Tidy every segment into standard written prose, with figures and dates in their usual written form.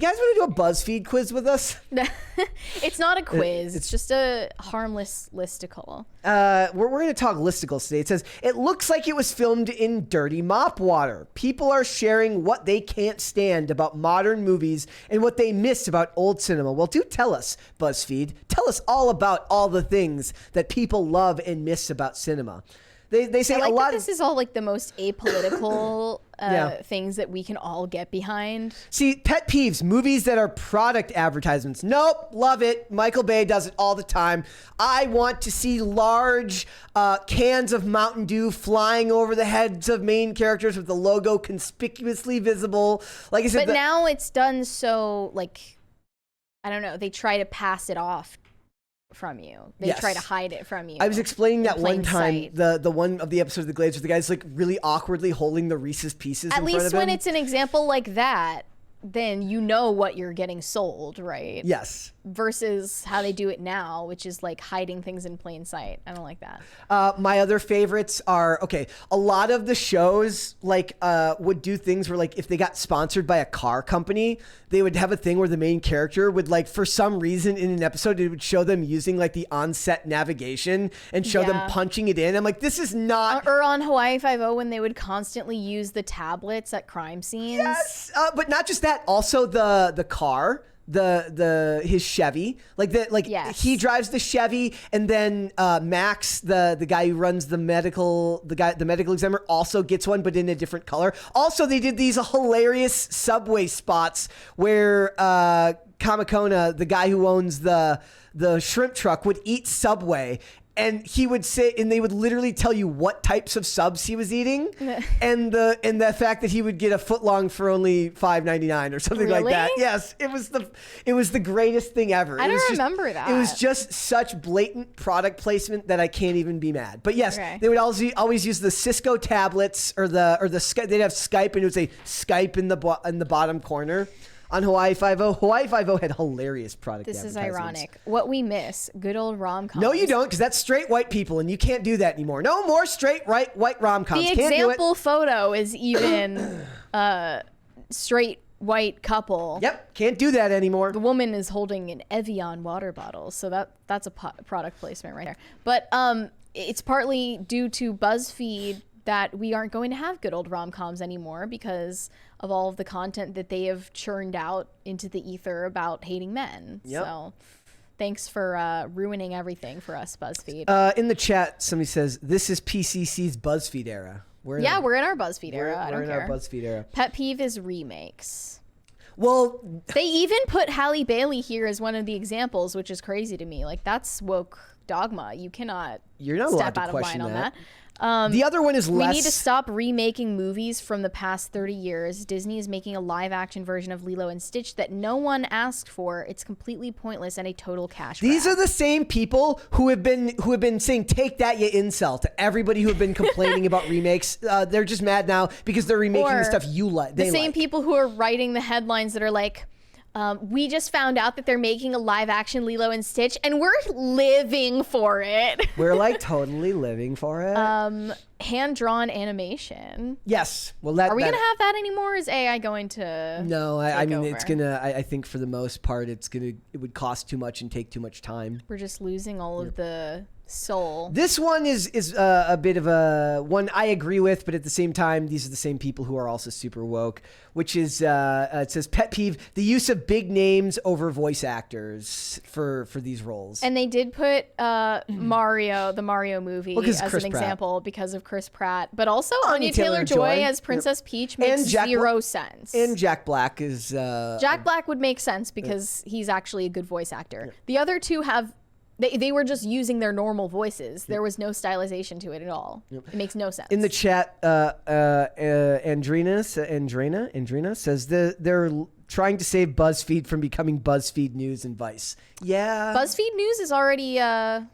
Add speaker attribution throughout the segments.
Speaker 1: guys want to do a BuzzFeed quiz with us?
Speaker 2: It's not a quiz. It's just a harmless listicle.
Speaker 1: We're going to talk listicles today. It says, it looks like it was filmed in dirty mop water. People are sharing what they can't stand about modern movies and what they miss about old cinema. Well, do tell us, BuzzFeed. Tell us all about all the things that people love and miss about cinema. They say
Speaker 2: I like
Speaker 1: a lot
Speaker 2: that this is all like the most apolitical things that we can all get behind.
Speaker 1: See, pet peeves, movies that are product advertisements. Nope, love it. Michael Bay does it all the time. I want to see large cans of Mountain Dew flying over the heads of main characters with the logo conspicuously visible. Like I said,
Speaker 2: but now it's done so, like, I don't know, they try to pass it off from you. They try to hide it from you.
Speaker 1: I was explaining that one time,
Speaker 2: sight.
Speaker 1: the one of the episodes of The Glades where the guy's like really awkwardly holding the Reese's Pieces
Speaker 2: At
Speaker 1: in front of
Speaker 2: least
Speaker 1: him.
Speaker 2: when it's an example like that, then you know what you're getting sold, right?
Speaker 1: Yes.
Speaker 2: Versus how they do it now, which is like hiding things in plain sight. I don't like that.
Speaker 1: My other favorites are, okay, a lot of the shows like would do things where like if they got sponsored by a car company, they would have a thing where the main character would like, for some reason in an episode, it would show them using like the on-set navigation and show them punching it in. I'm like, this is not...
Speaker 2: Or on Hawaii Five-0 when they would constantly use the tablets at crime scenes.
Speaker 1: Yes, but not just that, also the car. His Chevy, he drives the Chevy, and then Max, the guy who runs the medical examiner, also gets one, but in a different color. Also, they did these hilarious subway spots where Kamakona, the guy who owns the shrimp truck, would eat Subway. And he would say, and they would literally tell you what types of subs he was eating, and the fact that he would get a foot long for only $5.99 or something like that. Yes, it was the greatest thing ever.
Speaker 2: I don't remember that.
Speaker 1: It was just such blatant product placement that I can't even be mad. But yes, they would always use the Cisco tablets or the Skype. They'd have Skype, and it would say Skype in the bottom corner. On Hawaii Five-0. Hawaii Five-0 had hilarious product
Speaker 2: This is
Speaker 1: advertisements.
Speaker 2: ironic. What we miss, good old rom-coms.
Speaker 1: No, you don't, because that's straight white people, and you can't do that anymore. No more straight white rom-coms.
Speaker 2: The
Speaker 1: Can't do it.
Speaker 2: example photo is even straight white couple.
Speaker 1: Yep, can't do that anymore.
Speaker 2: The woman is holding an Evian water bottle, so that's a product placement right there. But it's partly due to BuzzFeed that we aren't going to have good old rom-coms anymore because of all of the content that they have churned out into the ether about hating men.
Speaker 1: Yep.
Speaker 2: So thanks for ruining everything for us, BuzzFeed.
Speaker 1: In the chat, somebody says, this is PCC's BuzzFeed era. We're in our
Speaker 2: BuzzFeed era. I don't
Speaker 1: We're in
Speaker 2: care.
Speaker 1: our BuzzFeed era.
Speaker 2: Pet peeve is remakes.
Speaker 1: Well,
Speaker 2: they even put Halle Bailey here as one of the examples, which is crazy to me. Like, that's woke dogma. You cannot step out of line on that.
Speaker 1: The other one is
Speaker 2: we need to stop remaking movies from the past 30 years. Disney is making a live-action version of Lilo and Stitch that no one asked for. It's completely pointless and a total cash grab.
Speaker 1: These are the same people who have been saying, take that, you incel, to everybody who have been complaining about remakes. They're just mad now because they're remaking the stuff you like.
Speaker 2: The same people who are writing the headlines that are like, we just found out that they're making a live-action Lilo and Stitch, and we're living for it.
Speaker 1: We're like totally living for it.
Speaker 2: Hand-drawn animation.
Speaker 1: Yes. Well,
Speaker 2: are we gonna have that anymore? Is AI going to?
Speaker 1: No, I mean it's gonna. I think for the most part, it would cost too much and take too much time.
Speaker 2: We're just losing all of the soul.
Speaker 1: This one is a bit of a one I agree with, but at the same time, these are the same people who are also super woke, which is it says pet peeve: the use of big names over voice actors for these roles.
Speaker 2: And they did put the Mario movie as an example because of Chris Pratt, but also Anya Taylor-Joy as Princess Peach makes zero sense.
Speaker 1: And Jack Black is
Speaker 2: Jack Black would make sense because he's actually a good voice actor. Yeah. The other two have. They were just using their normal voices. There was no stylization to it at all. Yep. It makes no sense.
Speaker 1: In the chat, Andrina says they're trying to save BuzzFeed from becoming BuzzFeed News and Vice. Yeah.
Speaker 2: BuzzFeed News is already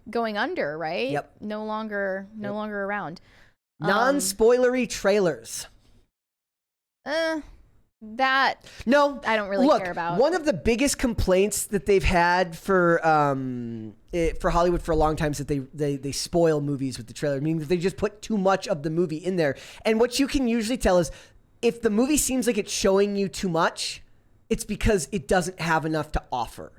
Speaker 2: going under, right?
Speaker 1: Yep.
Speaker 2: No longer around.
Speaker 1: Non-spoilery trailers.
Speaker 2: That I don't really care about.
Speaker 1: One of the biggest complaints that they've had for Hollywood for a long time is that they spoil movies with the trailer, meaning that they just put too much of the movie in there. And what you can usually tell is if the movie seems like it's showing you too much, it's because it doesn't have enough to offer.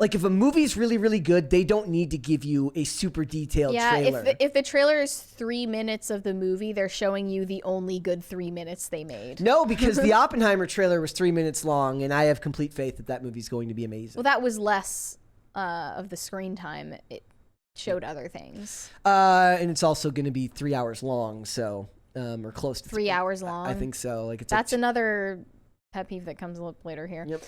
Speaker 1: Like, if a movie's really, really good, they don't need to give you a super detailed trailer.
Speaker 2: Yeah, if the trailer is 3 minutes of the movie, they're showing you the only good 3 minutes they made.
Speaker 1: No, because the Oppenheimer trailer was 3 minutes long, and I have complete faith that movie's going to be amazing.
Speaker 2: Well, that was less of the screen time. It showed other things.
Speaker 1: And it's also going to be 3 hours long, so or close to
Speaker 2: 3 hours long.
Speaker 1: I think so. Like,
Speaker 2: that's another pet peeve that comes up later here.
Speaker 1: Yep.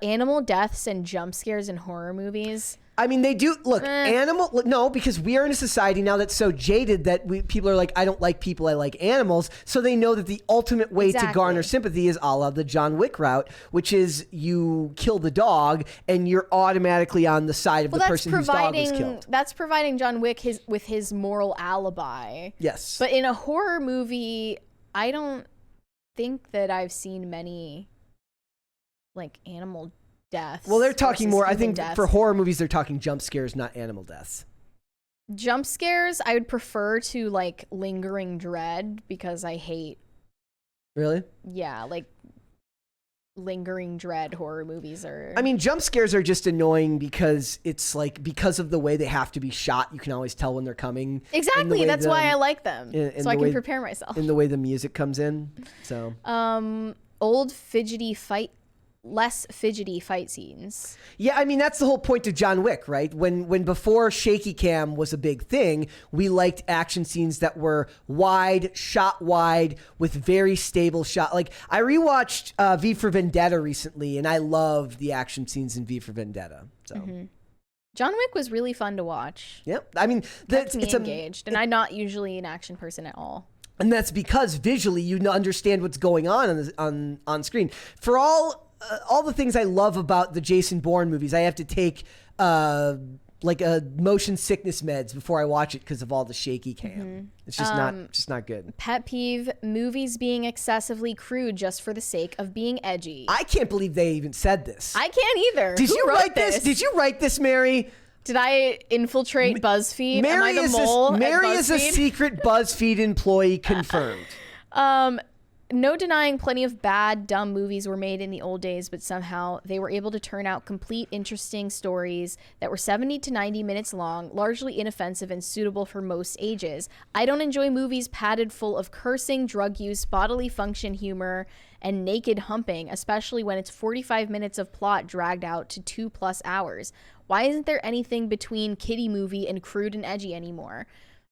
Speaker 2: Animal deaths and jump scares in horror movies.
Speaker 1: I mean, they do look no, because we are in a society now that's so jaded that people are like, I don't like people, I like animals. So they know that the ultimate way to garner sympathy is a la the John Wick route, which is you kill the dog and you're automatically on the side of the person whose dog was killed.
Speaker 2: That's providing John Wick with his moral alibi.
Speaker 1: Yes.
Speaker 2: But in a horror movie, I don't think that I've seen many like animal deaths.
Speaker 1: Well, they're talking more, I think
Speaker 2: deaths.
Speaker 1: For horror movies, they're talking jump scares, not animal deaths.
Speaker 2: Jump scares, I would prefer to like lingering dread because I hate.
Speaker 1: Really?
Speaker 2: Yeah, like lingering dread horror movies are.
Speaker 1: I mean, jump scares are just annoying because it's like, because of the way they have to be shot, you can always tell when they're coming.
Speaker 2: Exactly, that's why I like them. So I can prepare myself.
Speaker 1: In the way the music comes in. So
Speaker 2: less fidgety fight scenes.
Speaker 1: Yeah, I mean, that's the whole point of John Wick, right? When before shaky cam was a big thing, we liked action scenes that were shot wide with very stable shot. Like, I rewatched V for Vendetta recently, and I loved the action scenes in V for Vendetta. So.
Speaker 2: Mm-hmm. John Wick was really fun to watch.
Speaker 1: Yep. I mean,
Speaker 2: it's engaged, and I'm not usually an action person at all.
Speaker 1: And that's because visually you understand what's going on screen. For all the things I love about the Jason Bourne movies, I have to take like a motion sickness meds before I watch it because of all the shaky cam. Mm-hmm. It's just not good.
Speaker 2: Pet peeve: movies being excessively crude just for the sake of being edgy.
Speaker 1: I can't believe they even said this.
Speaker 2: I can't either.
Speaker 1: Did you write this? Did you write this, Mary?
Speaker 2: Did I infiltrate BuzzFeed?
Speaker 1: Mary
Speaker 2: Am I the mole
Speaker 1: Mary
Speaker 2: at BuzzFeed?
Speaker 1: is a secret BuzzFeed employee confirmed.
Speaker 2: No denying plenty of bad, dumb movies were made in the old days, but somehow they were able to turn out complete, interesting stories that were 70 to 90 minutes long, largely inoffensive and suitable for most ages. I don't enjoy movies padded full of cursing, drug use, bodily function humor, and naked humping, especially when it's 45 minutes of plot dragged out to 2+ hours. Why isn't there anything between kiddie movie and crude and edgy anymore?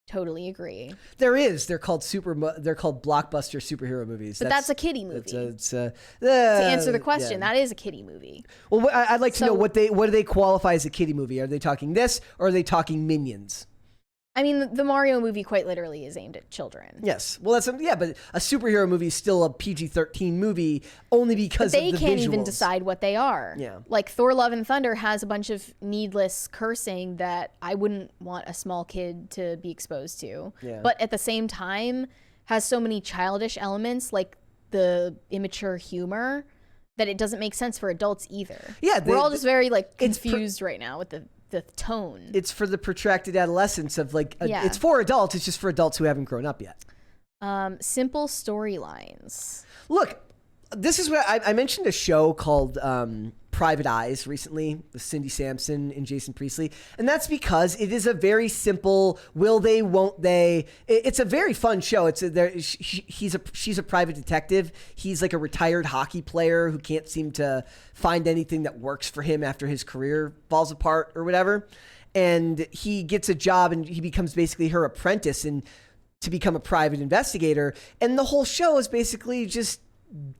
Speaker 2: Totally agree.
Speaker 1: There is. They're called blockbuster superhero movies.
Speaker 2: But that's a kiddie movie.
Speaker 1: To
Speaker 2: answer the question, that is a kiddie movie.
Speaker 1: Well, I'd like to know what do they qualify as a kiddie movie? Are they talking this, or are they talking Minions?
Speaker 2: I mean, the Mario movie quite literally is aimed at children.
Speaker 1: Yes. Well, but a superhero movie is still a PG-13 movie only because of the visuals.
Speaker 2: They can't even decide what they are.
Speaker 1: Yeah.
Speaker 2: Like Thor: Love and Thunder has a bunch of needless cursing that I wouldn't want a small kid to be exposed to.
Speaker 1: Yeah.
Speaker 2: But at the same time, has so many childish elements, like the immature humor, that it doesn't make sense for adults either.
Speaker 1: Yeah.
Speaker 2: We're all just very confused right now with the tone.
Speaker 1: It's for the protracted adolescence of it's for adults. It's just for adults who haven't grown up yet.
Speaker 2: Simple storylines.
Speaker 1: Look, this is what I mentioned a show called Private Eyes recently with Cindy Sampson and Jason Priestley. And that's because it is a very simple, will they, won't they. It's a very fun show. She's a private detective. He's like a retired hockey player who can't seem to find anything that works for him after his career falls apart or whatever. And he gets a job and he becomes basically her apprentice and to become a private investigator. And the whole show is basically just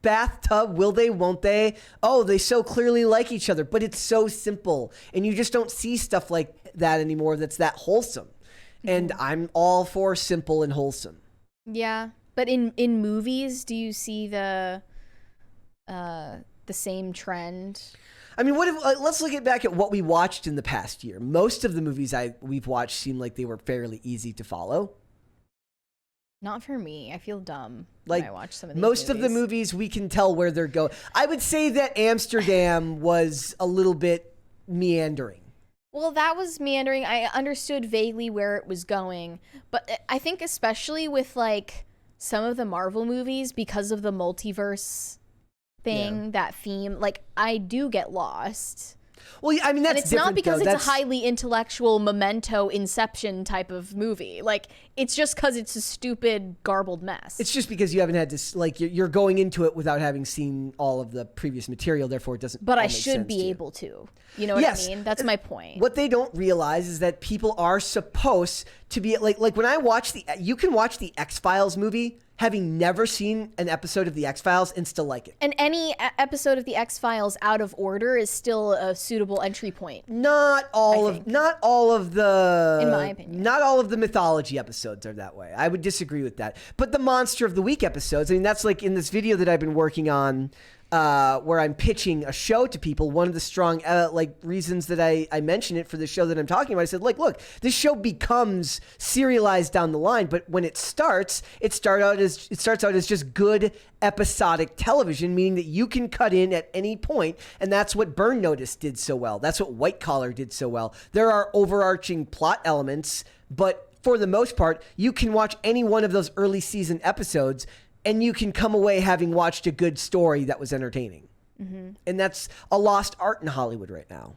Speaker 1: bathtub, will they, won't they? Oh, they so clearly like each other, but it's so simple. And you just don't see stuff like that anymore that's that wholesome. Mm-hmm. And I'm all for simple and wholesome.
Speaker 2: Yeah. But in movies, do you see the same trend?
Speaker 1: I mean, let's look back at what we watched in the past year. Most of the movies we've watched seem like they were fairly easy to follow.
Speaker 2: Not for me. I feel dumb when I watch some of these
Speaker 1: most of the movies, we can tell where they're going. I would say that Amsterdam was a little bit meandering.
Speaker 2: Well, that was meandering. I understood vaguely where it was going. But I think especially with some of the Marvel movies, because of the multiverse thing, that theme. Like, I do get lost.
Speaker 1: Well, I mean, that's
Speaker 2: and it's not because
Speaker 1: though.
Speaker 2: It's a highly intellectual Memento Inception type of movie. Like, it's just because it's a stupid, garbled mess.
Speaker 1: It's just because you haven't had to, like, you're going into it without having seen all of the previous material, therefore it doesn't.
Speaker 2: But I should be able to. You know what I mean? That's my point.
Speaker 1: What they don't realize is that people are supposed to be like when I watch you can watch the X-Files movie having never seen an episode of the X-Files and still like it.
Speaker 2: And any episode of the X-Files out of order is still a suitable entry point.
Speaker 1: Not all of the,
Speaker 2: in my opinion,
Speaker 1: not all of the mythology episodes are that way. I would disagree with that. But the Monster of the Week episodes, I mean, that's like in this video that I've been working on, where I'm pitching a show to people. One of the strong reasons that I mention it for the show that I'm talking about, I said, like, look, this show becomes serialized down the line, but when it starts out as just good episodic television, meaning that you can cut in at any point, and that's what Burn Notice did so well. That's what White Collar did so well. There are overarching plot elements, but for the most part, you can watch any one of those early season episodes and you can come away having watched a good story that was entertaining. Mm-hmm. And that's a lost art in Hollywood right now.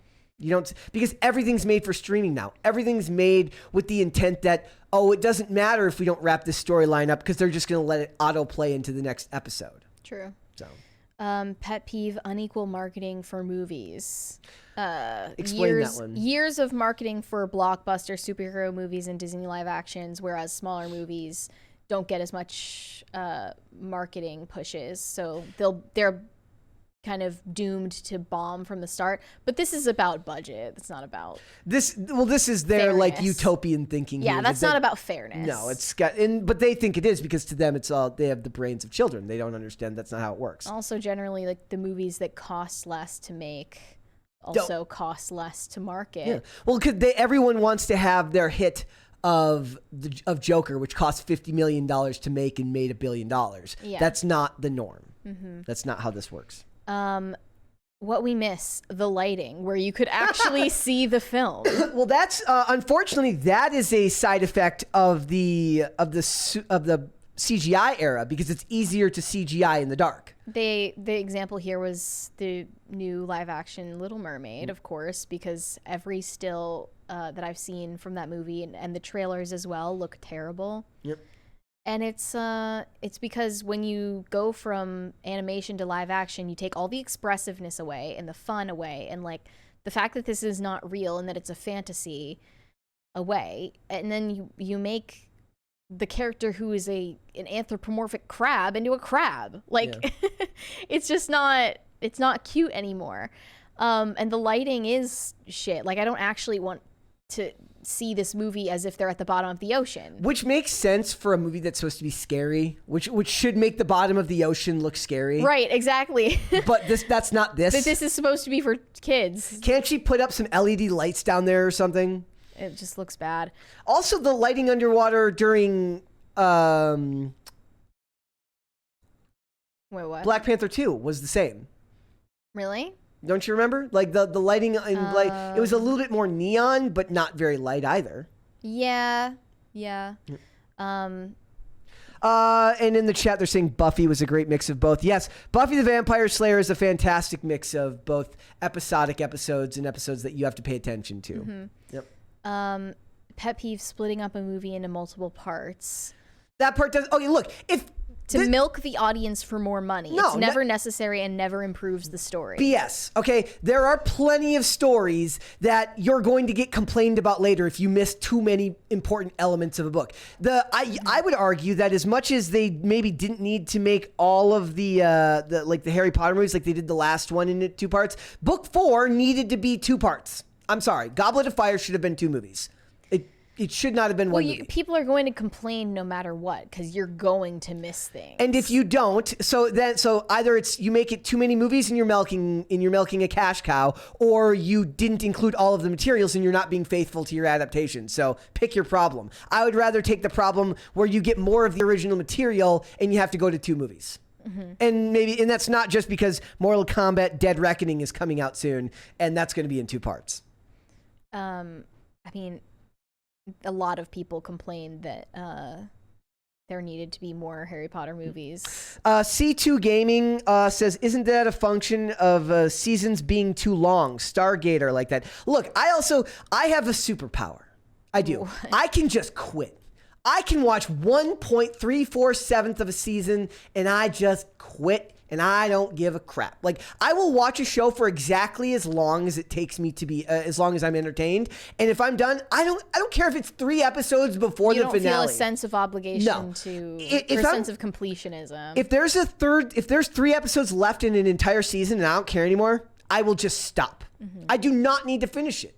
Speaker 1: Because everything's made for streaming now. Everything's made with the intent that, it doesn't matter if we don't wrap this storyline up because they're just going to let it autoplay into the next episode.
Speaker 2: True.
Speaker 1: So,
Speaker 2: pet peeve, unequal marketing for movies.
Speaker 1: Explain that one.
Speaker 2: Years of marketing for blockbuster superhero movies and Disney live actions, whereas smaller movies don't get as much marketing pushes, so they're kind of doomed to bomb from the start. But this is about budget. It's not about
Speaker 1: this. Well, this is their
Speaker 2: fairness.
Speaker 1: Like utopian thinking.
Speaker 2: Yeah,
Speaker 1: here,
Speaker 2: that's not about fairness.
Speaker 1: No, it's got, but they think it is because to them it's all, they have the brains of children. They don't understand that's not how it works.
Speaker 2: Also, generally, like the movies that cost less to make also cost less to market.
Speaker 1: Yeah. Well, because everyone wants to have their hit of Joker, which cost $50 million to make and made $1 billion.
Speaker 2: Yeah.
Speaker 1: That's not the norm.
Speaker 2: Mm-hmm.
Speaker 1: That's not how this works.
Speaker 2: What we miss, the lighting, where you could actually see the film.
Speaker 1: Well, that's unfortunately that is a side effect of the CGI era because it's easier to CGI in the dark.
Speaker 2: The example here was the new live action Little Mermaid, of course, because every still that I've seen from that movie and the trailers as well look terrible.
Speaker 1: Yep.
Speaker 2: And it's because when you go from animation to live action, you take all the expressiveness away and the fun away, and like the fact that this is not real and that it's a fantasy away, and then you make the character who is an anthropomorphic crab into a crab. Like, yeah. It's not cute anymore. And the lighting is shit. Like, I don't actually want to see this movie as if they're at the bottom of the ocean.
Speaker 1: Which makes sense for a movie that's supposed to be scary, which should make the bottom of the ocean look scary.
Speaker 2: Right, exactly.
Speaker 1: But that's not this.
Speaker 2: But this is supposed to be for kids.
Speaker 1: Can't she put up some LED lights down there or something?
Speaker 2: It just looks bad.
Speaker 1: Also, the lighting underwater during
Speaker 2: Wait, what?
Speaker 1: Black Panther 2 was the same.
Speaker 2: Really?
Speaker 1: Don't you remember? Like the lighting in it was a little bit more neon, but not very light either.
Speaker 2: Yeah.
Speaker 1: And in the chat, they're saying Buffy was a great mix of both. Yes, Buffy the Vampire Slayer is a fantastic mix of both episodic episodes and episodes that you have to pay attention to.
Speaker 2: Mm-hmm.
Speaker 1: Yep.
Speaker 2: Pet peeve, splitting up a movie into multiple parts.
Speaker 1: That part does. Okay, look,
Speaker 2: milk the audience for more money. It's never necessary and never improves the story.
Speaker 1: BS. Okay, there are plenty of stories that you're going to get complained about later if you miss too many important elements of a book. I would argue that as much as they maybe didn't need to make all of the Harry Potter movies like they did the last one in 2 parts, book 4 needed to be 2 parts. I'm sorry, Goblet of Fire should have been 2 movies. It should not have been one movie.
Speaker 2: People are going to complain no matter what because you're going to miss things.
Speaker 1: And if you don't, so either it's you make it too many movies and you're milking a cash cow, or you didn't include all of the materials and you're not being faithful to your adaptation. So pick your problem. I would rather take the problem where you get more of the original material and you have to go to 2 movies. Mm-hmm. And that's not just because Mortal Kombat Dead Reckoning is coming out soon and that's going to be in 2 parts.
Speaker 2: I mean, a lot of people complain that there needed to be more Harry Potter movies.
Speaker 1: C2 Gaming says, isn't that a function of seasons being too long? Stargater like that. Look, I have a superpower. I do. What? I can just quit. I can watch 1.347 of a season and I just quit. And I don't give a crap. Like, I will watch a show for exactly as long as it takes me to be, as long as I'm entertained. And if I'm done, I don't care if it's 3 episodes before the finale.
Speaker 2: You don't feel a sense of obligation or a sense of completionism.
Speaker 1: If there's 3 episodes left in an entire season and I don't care anymore, I will just stop. Mm-hmm. I do not need to finish it.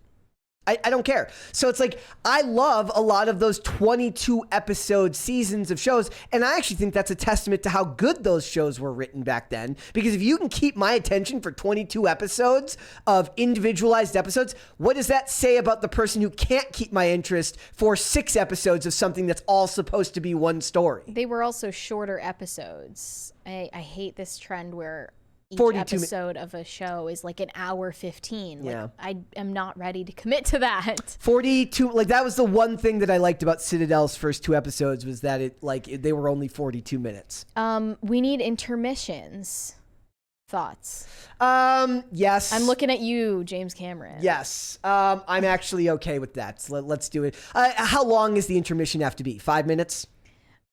Speaker 1: I don't care. So it's like, I love a lot of those 22 episode seasons of shows. And I actually think that's a testament to how good those shows were written back then. Because if you can keep my attention for 22 episodes of individualized episodes, what does that say about the person who can't keep my interest for 6 episodes of something that's all supposed to be one story?
Speaker 2: They were also shorter episodes. I hate this trend where each episode of a show is like an hour 15. Like, I am not ready to commit to that.
Speaker 1: 42, like that was the one thing that I liked about Citadel's first 2 episodes was that they were only 42 minutes.
Speaker 2: We need intermissions. Thoughts?
Speaker 1: Yes.
Speaker 2: I'm looking at you, James Cameron.
Speaker 1: Yes. I'm actually okay with that. So let's do it. How long does the intermission have to be? 5 minutes?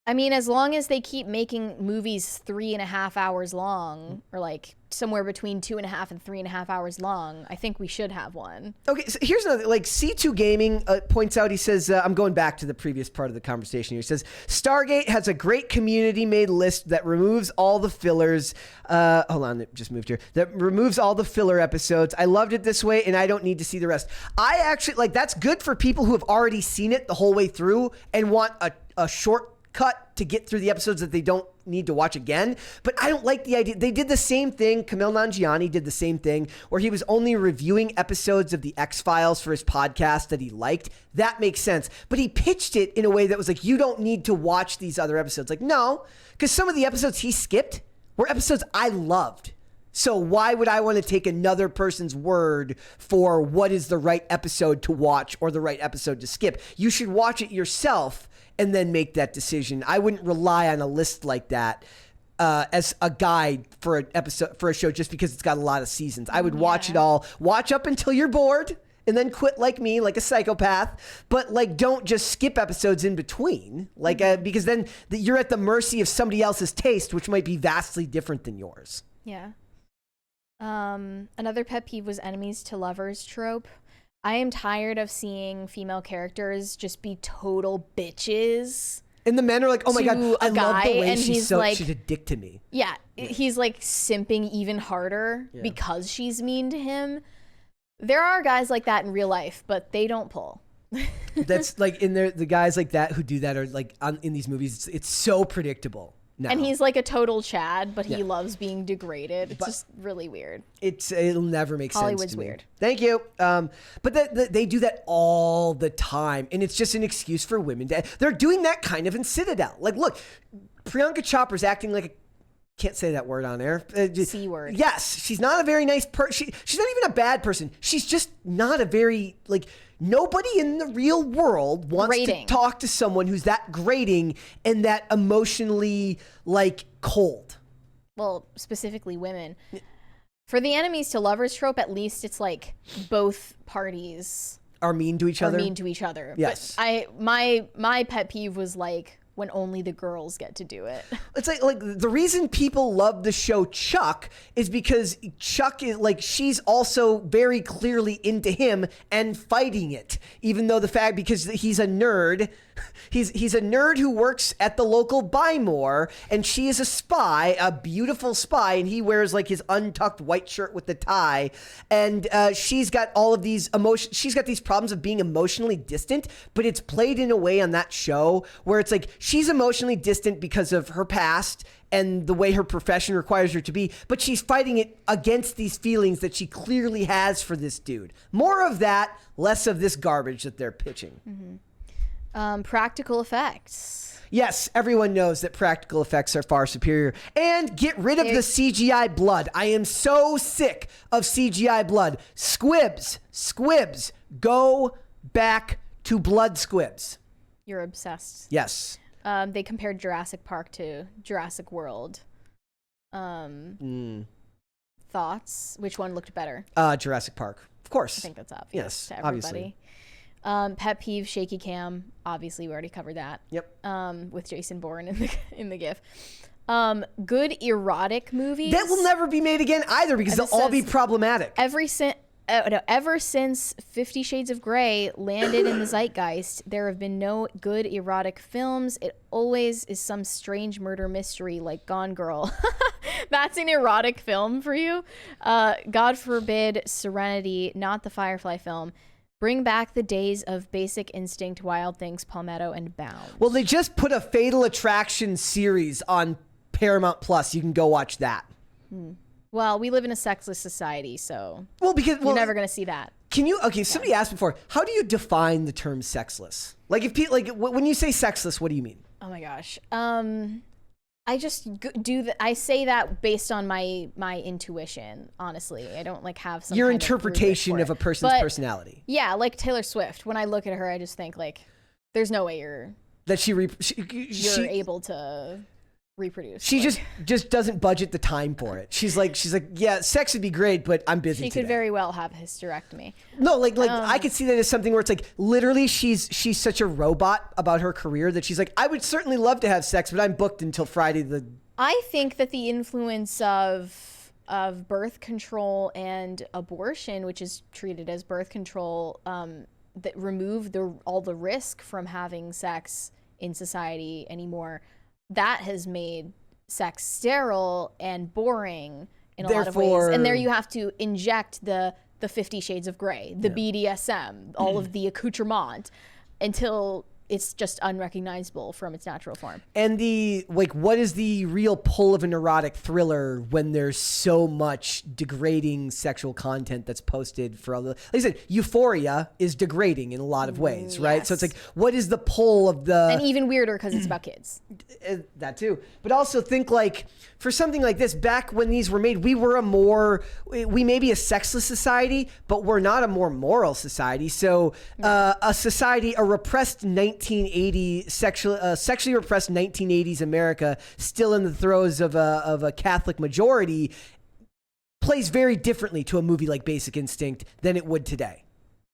Speaker 2: I mean, as long as they keep making movies 3.5 hours long, or like somewhere between 2.5 and 3.5 hours long, I think we should have one.
Speaker 1: Okay, so here's another, like C2 Gaming points out, he says, I'm going back to the previous part of the conversation here. He says, Stargate has a great community-made list that removes all the fillers. Hold on, it just moved here. That removes all the filler episodes. I loved it this way, and I don't need to see the rest. I actually, like, that's good for people who have already seen it the whole way through and want a short cut to get through the episodes that they don't need to watch again. But I don't like the idea. They did the same thing. Kumail Nanjiani did the same thing where he was only reviewing episodes of the X-Files for his podcast that he liked. That makes sense. But he pitched it in a way that was like, you don't need to watch these other episodes. Like, no, because some of the episodes he skipped were episodes I loved. So why would I want to take another person's word for what is the right episode to watch or the right episode to skip? You should watch it yourself and then make that decision. I wouldn't rely on a list like that as a guide for an episode, for a show, just because it's got a lot of seasons. I would watch it all, watch up until you're bored, and then quit like me, like a psychopath. But like, don't just skip episodes in between, like because then you're at the mercy of somebody else's taste, which might be vastly different than yours.
Speaker 2: Yeah. Another pet peeve was enemies to lovers trope. I am tired of seeing female characters just be total bitches.
Speaker 1: And the men are like, oh my God, I love the way she's
Speaker 2: like,
Speaker 1: she's a dick to me.
Speaker 2: Yeah, he's like simping even harder because she's mean to him. There are guys like that in real life, but they don't pull.
Speaker 1: That's like the guys like that who do that are like in these movies. It's so predictable. No.
Speaker 2: And he's like a total Chad, but he loves being degraded. It's just really weird.
Speaker 1: It'll never make sense.
Speaker 2: Hollywood's weird.
Speaker 1: Thank you. But they do that all the time, and it's just an excuse for women. They're doing that kind of in Citadel. Like, look, Priyanka Chopra's acting like can't say that word on air.
Speaker 2: C word.
Speaker 1: Yes, she's not a very nice person. She's not even a bad person. She's just not a very, like, nobody in the real world wants to talk to someone who's that grating and that emotionally, like, cold.
Speaker 2: Well, specifically women. For the enemies to lovers trope, at least it's like both parties
Speaker 1: are mean to each
Speaker 2: other.
Speaker 1: Yes.
Speaker 2: But my pet peeve was like when only the girls get to do it.
Speaker 1: It's like the reason people love the show Chuck is because Chuck is like, she's also very clearly into him and fighting it, even though because he's a nerd. He's a nerd who works at the local Buy More, and she is a spy, a beautiful spy, and he wears like his untucked white shirt with the tie, and she's got all of these emotions. She's got these problems of being emotionally distant, but it's played in a way on that show where it's like she's emotionally distant because of her past and the way her profession requires her to be, but she's fighting it against these feelings that she clearly has for this dude. More of that, less of this garbage that they're pitching.
Speaker 2: Mm-hmm. Practical effects.
Speaker 1: Yes, everyone knows that practical effects are far superior. And get rid of the CGI blood. I am so sick of CGI blood. Squibs, go back to blood squibs.
Speaker 2: You're obsessed.
Speaker 1: Yes.
Speaker 2: They compared Jurassic Park to Jurassic World. Thoughts? Which one looked better?
Speaker 1: Jurassic Park, of course.
Speaker 2: I think that's obvious.
Speaker 1: Yes,
Speaker 2: to everybody. Obviously. Pet peeve, shaky cam. Obviously, we already covered that.
Speaker 1: Yep.
Speaker 2: With Jason Bourne in the GIF. Good erotic movies.
Speaker 1: That will never be made again either because they'll all be problematic.
Speaker 2: Ever since 50 Shades of Grey landed in the zeitgeist, there have been no good erotic films. It always is some strange murder mystery like Gone Girl. That's an erotic film for you? God forbid Serenity, not the Firefly film. Bring back the days of Basic Instinct, Wild Things, Palmetto, and Bound.
Speaker 1: Well, they just put a Fatal Attraction series on Paramount Plus. You can go watch that.
Speaker 2: Well, we live in a sexless society, so
Speaker 1: you're
Speaker 2: never going to see that.
Speaker 1: Can you? Okay, somebody asked before. How do you define the term sexless? Like, when you say sexless, what do you mean?
Speaker 2: Oh my gosh. I just I say that based on my intuition. Honestly, I don't have some
Speaker 1: your
Speaker 2: kind
Speaker 1: interpretation of a person's personality.
Speaker 2: Yeah, like Taylor Swift. When I look at her, I just think there's no way you're able to reproduce.
Speaker 1: She just doesn't budget the time for it. She's like, yeah, sex would be great, but I'm busy.
Speaker 2: She could very well have a hysterectomy.
Speaker 1: No, I could see that as something where it's like literally she's such a robot about her career that she's like, I would certainly love to have sex, but I'm booked until Friday.
Speaker 2: I think that the influence of birth control and abortion, which is treated as birth control, that remove all the risk from having sex in society anymore. That has made sex sterile and boring in a lot of ways. And there you have to inject the 50 Shades of Grey, the BDSM, all of the accoutrement until it's just unrecognizable from its natural form.
Speaker 1: And what is the real pull of an erotic thriller when there's so much degrading sexual content that's posted for all the, like I said, Euphoria is degrading in a lot of ways, right?
Speaker 2: Yes.
Speaker 1: So it's like, what is the pull of the...
Speaker 2: And even weirder because it's about kids.
Speaker 1: That too. But also think for something like this, back when these were made, we may be a sexless society, but we're not a more moral society. So a repressed 1980 sexually repressed 1980s America, still in the throes of a Catholic majority, plays very differently to a movie like Basic Instinct than it would today.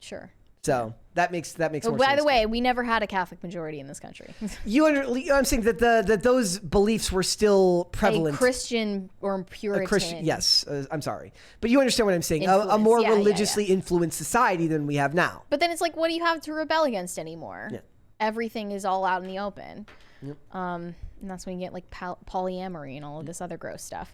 Speaker 2: Sure.
Speaker 1: So that makes more sense.
Speaker 2: By the way, we never had a Catholic majority in this country.
Speaker 1: I'm saying that those beliefs were still prevalent.
Speaker 2: A Christian or Puritan.
Speaker 1: Yes, I'm sorry, but you understand what I'm saying. A more religiously influenced society than we have now.
Speaker 2: But then it's like, what do you have to rebel against anymore? Yeah. Everything is all out in the open.
Speaker 1: Yep.
Speaker 2: And that's when you get polyamory and all of this other gross stuff.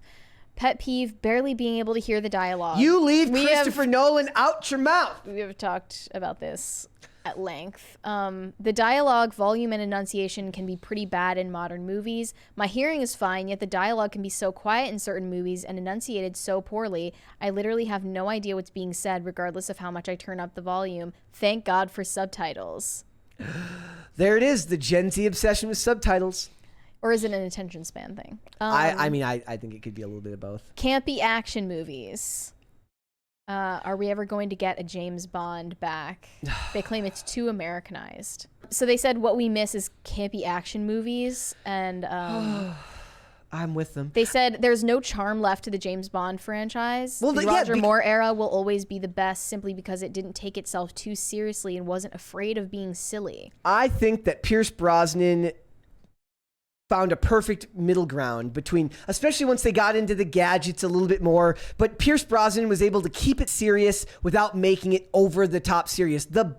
Speaker 2: Pet peeve, barely being able to hear the dialogue.
Speaker 1: You leave Christopher Nolan out your mouth.
Speaker 2: We have talked about this at length. The dialogue, volume, and enunciation can be pretty bad in modern movies. My hearing is fine, yet the dialogue can be so quiet in certain movies and enunciated so poorly. I literally have no idea what's being said, regardless of how much I turn up the volume. Thank God for subtitles.
Speaker 1: There it is, the Gen Z obsession with subtitles.
Speaker 2: Or is it an attention span thing?
Speaker 1: I think it could be a little bit of both.
Speaker 2: Campy action movies. Are we ever going to get a James Bond back? They claim it's too Americanized. So they said what we miss is campy action movies. And
Speaker 1: I'm with them.
Speaker 2: They said there's no charm left to the James Bond franchise. Well, the Roger Moore era will always be the best simply because it didn't take itself too seriously and wasn't afraid of being silly.
Speaker 1: I think that Pierce Brosnan found a perfect middle ground between, especially once they got into the gadgets a little bit more, but Pierce Brosnan was able to keep it serious without making it over the top serious. The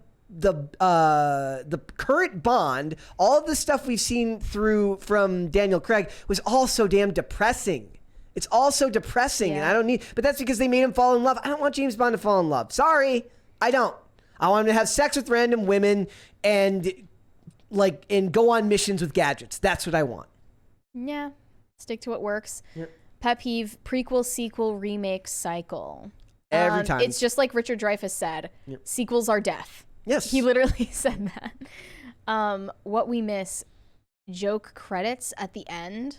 Speaker 1: current Bond, all of the stuff we've seen from Daniel Craig was all so damn depressing. It's all so depressing, and I don't need, but that's because they made him fall in love. I don't want James Bond to fall in love. Sorry, I don't. I want him to have sex with random women and go on missions with gadgets. That's what I want.
Speaker 2: Yeah, stick to what works.
Speaker 1: Yep.
Speaker 2: Pet peeve, prequel, sequel, remake cycle.
Speaker 1: Every time.
Speaker 2: It's just like Richard Dreyfuss said, sequels are death.
Speaker 1: Yes.
Speaker 2: He literally said that. What we miss, joke credits at the end.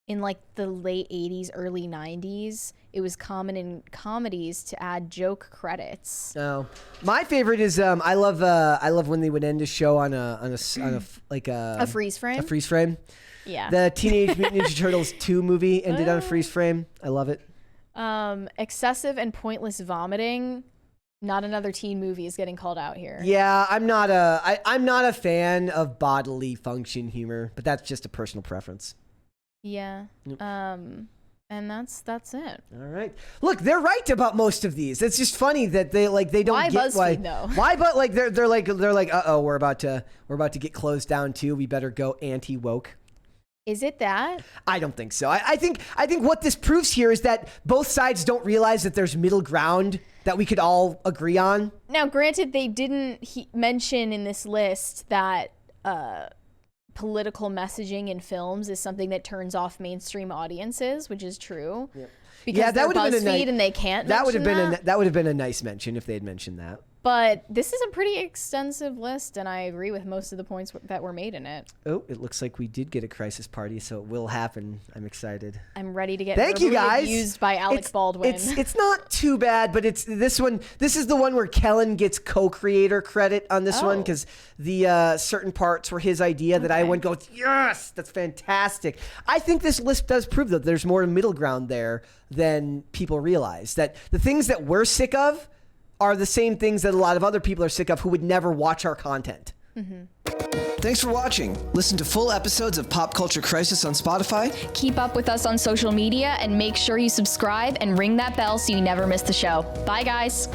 Speaker 2: in like the late 80s, early 90s, it was common in comedies to add joke credits.
Speaker 1: Oh, my favorite is I love when they would end a show on a
Speaker 2: freeze frame.
Speaker 1: A freeze frame.
Speaker 2: Yeah.
Speaker 1: The Teenage Mutant Ninja Turtles 2 movie ended on a freeze frame. I love it.
Speaker 2: Excessive and pointless vomiting. Not another teen movie is getting called out here.
Speaker 1: Yeah, I'm not a fan of bodily function humor, but that's just a personal preference.
Speaker 2: Yeah. And that's it.
Speaker 1: All right. Look, they're right about most of these. It's just funny that they don't
Speaker 2: why
Speaker 1: get
Speaker 2: Buzzfeed, though?
Speaker 1: Why, but like they're like uh-oh, we're about to get closed down too. We better go anti-woke.
Speaker 2: Is it that?
Speaker 1: I don't think so. I think what this proves here is that both sides don't realize that there's middle ground that we could all agree on.
Speaker 2: Now, granted, they didn't mention in this list that political messaging in films is something that turns off mainstream audiences, which is true. Yep. Because they're BuzzFeed and they can't. That would have
Speaker 1: been a nice mention if they had mentioned that.
Speaker 2: But this is a pretty extensive list, and I agree with most of the points that were made in it.
Speaker 1: Oh, it looks like we did get a crisis party, so it will happen. I'm excited.
Speaker 2: I'm ready to get
Speaker 1: Thank you guys.
Speaker 2: Abused by Alec Baldwin.
Speaker 1: It's not too bad, but it's this one. This is the one where Kellen gets co-creator credit on this one because the certain parts were his idea that I went go, yes, that's fantastic. I think this list does prove that there's more middle ground there than people realize. That the things that we're sick of are the same things that a lot of other people are sick of who would never watch our content. Mm-hmm. Thanks for watching. Listen to full episodes of Pop Culture Crisis on Spotify.
Speaker 3: Keep up with us on social media and make sure you subscribe and ring that bell so you never miss the show. Bye, guys.